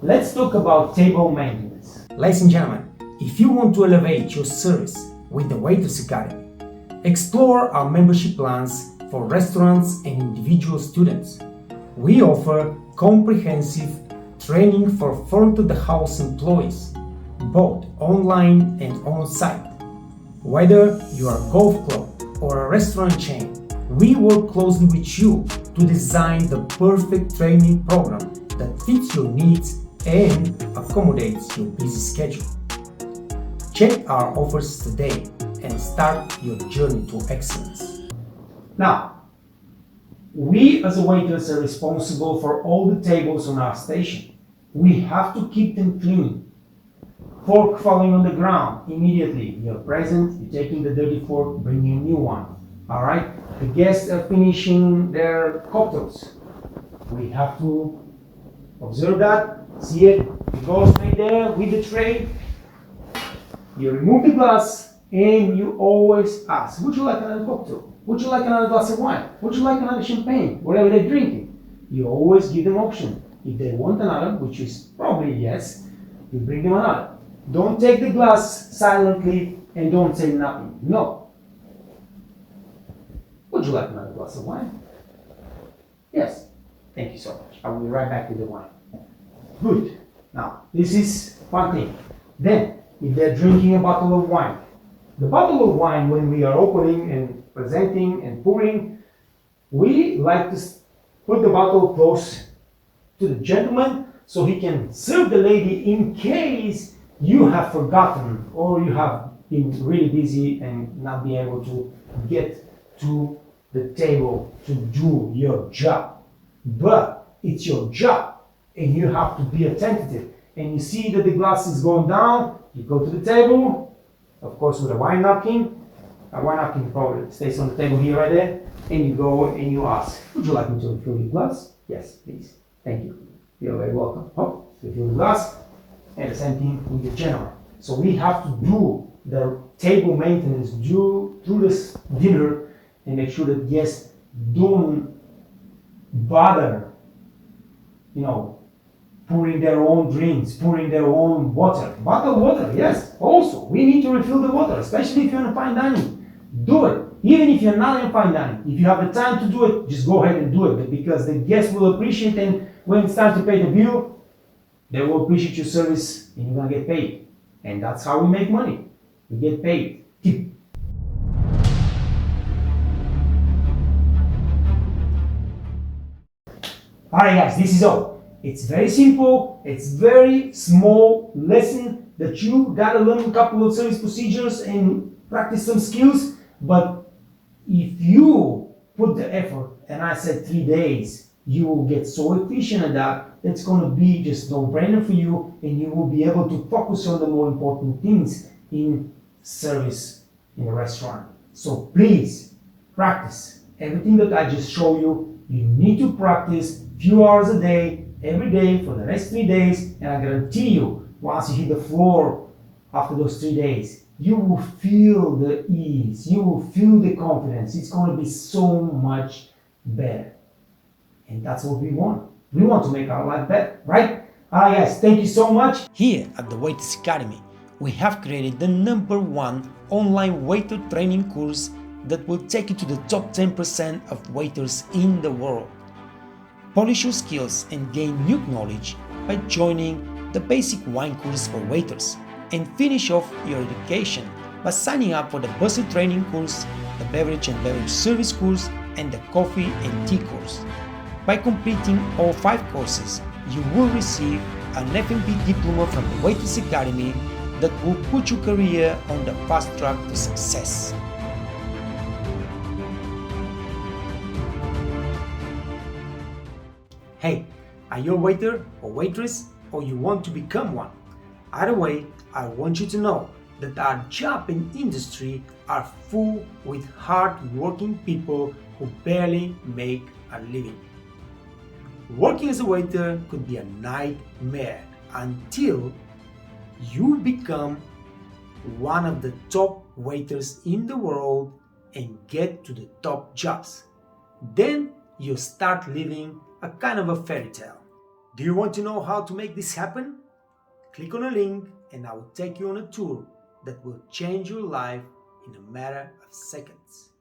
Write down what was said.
let's talk about table maintenance. Ladies and gentlemen, if you want to elevate your service with the Waitress Academy, explore our membership plans for restaurants and individual students. We offer comprehensive training for front-of-the-house employees, both online and on-site. Whether you are a golf club or a restaurant chain, we work closely with you to design the perfect training program that fits your needs and accommodates your busy schedule. Check our offers today and start your journey to excellence. Now, we as a waitress are responsible for all the tables on our station. We have to keep them clean. Fork falling on the ground, immediately you're present, you're taking the dirty fork, bringing a new one. Alright? The guests are finishing their cocktails. We have to observe that, see it, it goes right there with the tray. You remove the glass and you always ask, would you like another cocktail? Would you like another glass of wine? Would you like another champagne? Whatever they're drinking. You always give them option. If they want another, which is probably yes, you bring them another. Don't take the glass silently and don't say nothing. No. Would you like another glass of wine? Yes. Thank you so much. I will be right back with the wine. Good. Now, this is one thing. Then, if they're drinking a bottle of wine, the bottle of wine, when we are opening and presenting and pouring, we like to put the bottle close to the gentleman so he can serve the lady in case you have forgotten or you have been really busy and not be able to get to the table to do your job. But it's your job and you have to be attentive. And you see that the glass is going down, you go to the table, of course with a wine napkin. A wine napkin probably stays on the table here right there. And you go and you ask, would you like me to refill your glass? Yes, please. Thank you. You're very welcome. Oh, refill the glass. And the same thing with the gentleman. So we have to do the table maintenance through this dinner and make sure that guests don't bother, pouring their own drinks, pouring their own water. Bottled water, yes. Also, we need to refill the water, especially if you're in fine dining. Do it. Even if you're not in fine dining. If you have the time to do it, just go ahead and do it. Because the guests will appreciate it, and when it's time to pay the bill, they will appreciate your service and you're going to get paid. And that's how we make money. We get paid. Tip. Alright guys, this is all. It's very simple. It's very small lesson that you got to learn a couple of service procedures and practice some skills. But if you put the effort, and I said 3 days, you will get so efficient at that, it's going to be just no-brainer for you, and you will be able to focus on the more important things in service in a restaurant. So please practice everything that I just showed you. You need to practice few hours a day, every day for the next 3 days, and I guarantee you, once you hit the floor after those 3 days, you will feel the ease, you will feel the confidence. It's going to be so much better. And that's what we want. We want to make our life better, right? Alright guys, thank you so much. Here at the Waitress Academy, we have created the #1 online waiter training course that will take you to the top 10% of waiters in the world. Polish your skills and gain new knowledge by joining the basic wine course for waiters, and finish off your education by signing up for the Busser training course, the beverage and beverage service course, and the coffee and tea course. By completing all 5 courses, you will receive an F&B diploma from the Waitress Academy that will put your career on the fast track to success. Hey, are you a waiter or waitress, or you want to become one? Either way, I want you to know that our job and industry are full with hard-working people who barely make a living. Working as a waiter could be a nightmare until you become one of the top waiters in the world and get to the top jobs. Then you start living a kind of a fairy tale. Do you want to know how to make this happen? Click on a link and I will take you on a tour that will change your life in a matter of seconds.